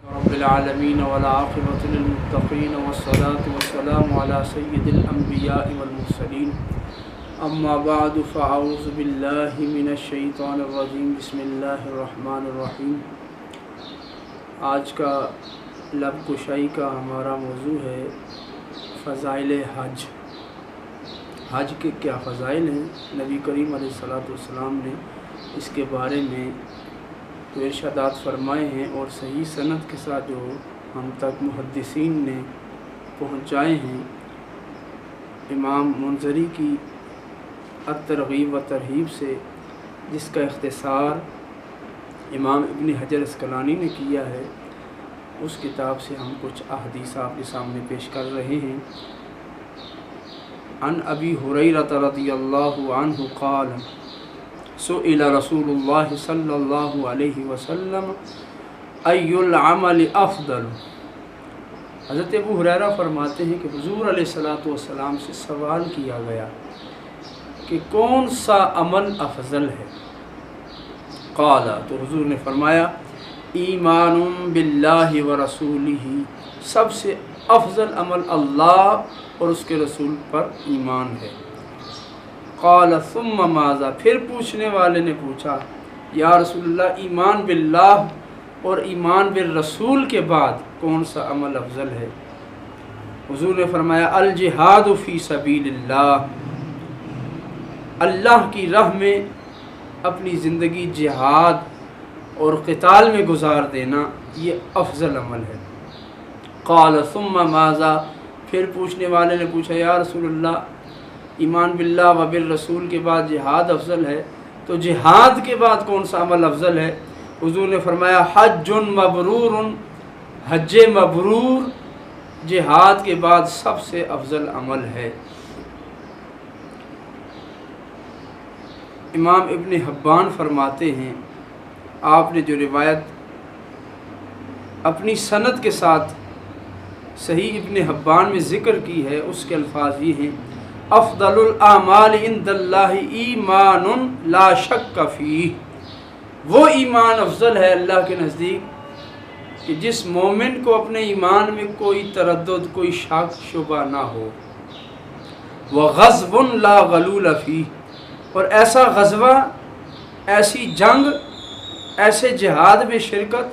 رب العالمین والعاقبۃ للمتقین والصلاة والسلام علی سید الانبیاء والمرسلین اما بعد فاعوذ باللہ من الشیطان الرجیم بسم اللہ الرحمن الرحیم۔ آج کا لب کشائی کا ہمارا موضوع ہے فضائل حج۔ حج کے کیا فضائل ہیں؟ نبی کریم علیہ الصلوۃ والسلام نے اس کے بارے میں تو ارشادات فرمائے ہیں اور صحیح سند کے ساتھ جو ہم تک محدثین نے پہنچائے ہیں۔ امام منذری کی الترغیب و ترہیب سے جس کا اختصار امام ابن حجر اسقلانی نے کیا ہے، اس کتاب سے ہم کچھ احادیث آپ کے سامنے پیش کر رہے ہیں۔ عن ابی ہریرہ رضی اللہ عنہ قال سئل رسول اللہ صلی اللہ علیہ وسلم ای العمل افضل۔ حضرت ابو ہریرہ فرماتے ہیں کہ حضور علیہ الصلوۃ والسلام سے سوال کیا گیا کہ کون سا عمل افضل ہے؟ قال، تو حضور نے فرمایا ایمان باللہ ورسولہ، سب سے افضل عمل اللہ اور اس کے رسول پر ایمان ہے۔ قال ثم ماذا، پھر پوچھنے والے نے پوچھا یا رسول اللہ ایمان باللہ اور ایمان بالرسول کے بعد کون سا عمل افضل ہے؟ حضور نے فرمایا الجہاد فی سبیل اللہ، اللہ کی راہ میں اپنی زندگی جہاد اور قتال میں گزار دینا، یہ افضل عمل ہے۔ قال ثم ماذا، پھر پوچھنے والے نے پوچھا یا رسول اللہ ایمان باللہ و بالرسول کے بعد جہاد افضل ہے، تو جہاد کے بعد کون سا عمل افضل ہے؟ حضور نے فرمایا حج مبرور، حج مبرور جہاد کے بعد سب سے افضل عمل ہے۔ امام ابن حبان فرماتے ہیں، آپ نے جو روایت اپنی سند کے ساتھ صحیح ابن حبان میں ذکر کی ہے، اس کے الفاظ یہ ہیں افضل الاعمال عند اللہ ایمان لا شک فیہ، وہ ایمان افضل ہے اللہ کے نزدیک کہ جس مومن کو اپنے ایمان میں کوئی تردد، کوئی شک شبہ نہ ہو۔ وغزو لا غلول فیہ، اور ایسا غزوہ، ایسی جنگ، ایسے جہاد میں شرکت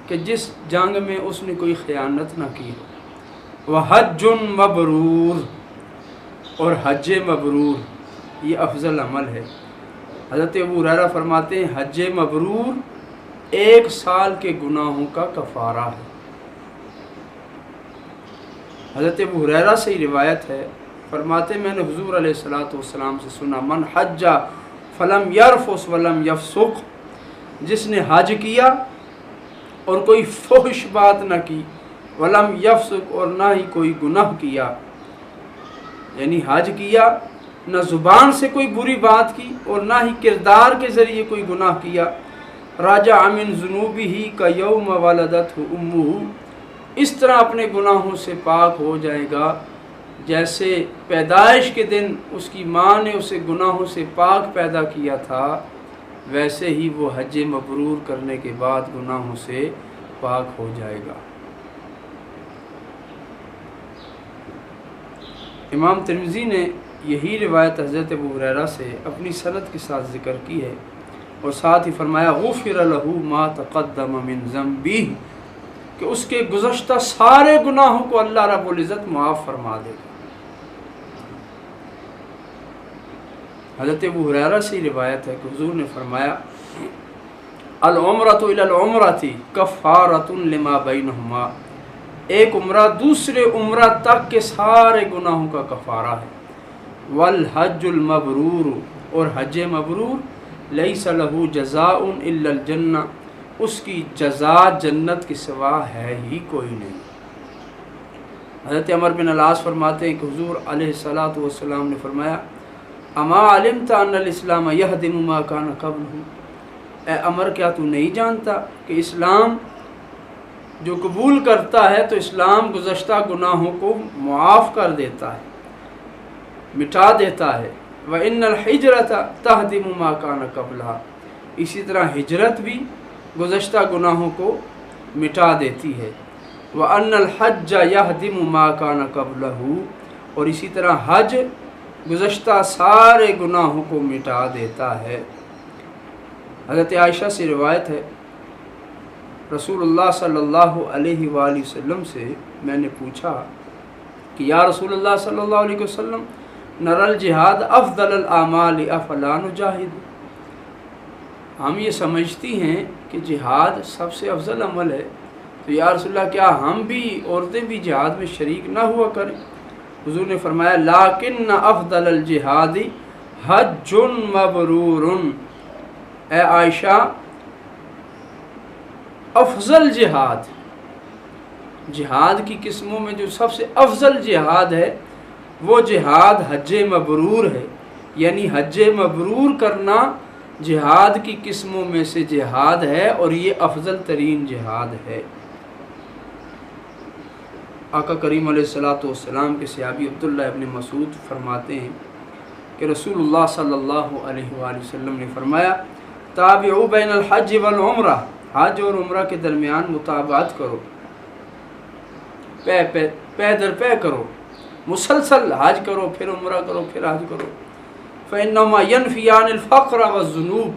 کہ جس جنگ میں اس نے کوئی خیانت نہ کی۔ وحج مبرور، اور حج مبرور یہ افضل عمل ہے۔ حضرت ابو ہریرہ فرماتے ہیں حج مبرور 1 سال کے گناہوں کا کفارہ ہے۔ حضرت ابو ہریرہ سے ہی روایت ہے، فرماتے میں نے حضور علیہ الصلوۃ والسلام سے سنا من حج فلم یرفث ولم یفسق، جس نے حج کیا اور کوئی فحش بات نہ کی، ولم یفسق اور نہ ہی کوئی گناہ کیا، یعنی حج کیا، نہ زبان سے کوئی بری بات کی اور نہ ہی کردار کے ذریعے کوئی گناہ کیا، راجع من ذنوبہ کیوم ولدتہ امہ، اس طرح اپنے گناہوں سے پاک ہو جائے گا جیسے پیدائش کے دن اس کی ماں نے اسے گناہوں سے پاک پیدا کیا تھا، ویسے ہی وہ حج مبرور کرنے کے بعد گناہوں سے پاک ہو جائے گا۔ امام ترمذی نے یہی روایت حضرت ابو ہریرہ سے اپنی سند کے ساتھ ذکر کی ہے، اور ساتھ ہی فرمایا غفر لہ ما تقدم من ذنبہ، کہ اس کے گزشتہ سارے گناہوں کو اللہ رب العزت معاف فرما دے گا۔ حضرت ابو ہریرہ سے روایت ہے کہ حضور نے فرمایا العمرۃ الی العمرۃ کفارۃ لما بینہما، ایک عمرہ دوسرے عمرہ تک کے سارے گناہوں کا کفارہ ہے۔ والحج المبرور، اور حج مبرور لیس لہ جزاء الا الجنہ، اس کی جزا جنت کے سوا ہے ہی کوئی نہیں۔ حضرت عمر بن العاص فرماتے ہیں کہ حضور علیہ الصلوۃ والسلام نے فرمایا اما علمت ان الاسلام یہدم ما کان قبلہ، اے عمر کیا تو نہیں جانتا کہ اسلام جو قبول کرتا ہے تو اسلام گزشتہ گناہوں کو معاف کر دیتا ہے، مٹا دیتا ہے۔ وَإِنَّ الْحِجْرَةَ تَهْدِمُ مَا كَانَ قَبْلَهَا، اسی طرح ہجرت بھی گزشتہ گناہوں کو مٹا دیتی ہے۔ وَأَنَّ الْحَجَّ يَهْدِمُ مَا كَانَ قَبْلَهُ، اور اسی طرح حج گزشتہ سارے گناہوں کو مٹا دیتا ہے۔ حضرت عائشہ سے روایت ہے، رسول اللہ صلی اللہ علیہ وآلہ وسلم سے میں نے پوچھا کہ یا رسول اللہ صلی اللہ علیہ وسلم، نر الجہاد افضل الاعمال افلا نجاہد، ہم یہ سمجھتی ہیں کہ جہاد سب سے افضل عمل ہے، تو یا رسول اللہ کیا ہم بھی عورتیں بھی جہاد میں شریک نہ ہوا کریں؟ حضور نے فرمایا لیکن افضل الجہاد حج مبرور، اے عائشہ افضل جہاد، جہاد کی قسموں میں جو سب سے افضل جہاد ہے وہ جہاد حج مبرور ہے، یعنی حج مبرور کرنا جہاد کی قسموں میں سے جہاد ہے، اور یہ افضل ترین جہاد ہے۔ آقا کریم علیہ الصلوۃ والسلام کے صحابی عبداللہ ابن مسعود فرماتے ہیں کہ رسول اللہ صلی اللہ علیہ وآلہ وسلم نے فرمایا تابعوا بین الحج والعمرہ، حج اور عمرہ کے درمیان متابعت کرو، پے در پے کرو، مسلسل حج کرو پھر عمرہ کرو پھر حج کرو۔ فإنهما ينفيان الفقر والذنوب،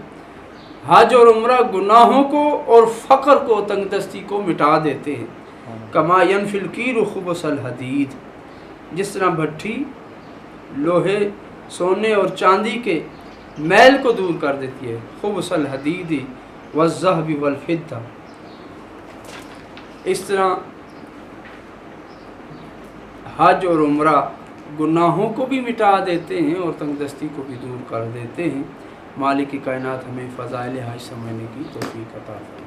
حج اور عمرہ گناہوں کو اور فقر کو، تنگ دستی کو مٹا دیتے ہیں۔ کما ينفي القیر خبث الحدید، جس طرح بھٹی لوہے، سونے اور چاندی کے میل کو دور کر دیتی ہے، خبث الحدید والذهب والفضہ، اس طرح حج اور عمرہ گناہوں کو بھی مٹا دیتے ہیں اور تنگ دستی کو بھی دور کر دیتے ہیں۔ مالک کائنات ہمیں فضائل حج سمجھنے کی توفیق عطا فرمائے۔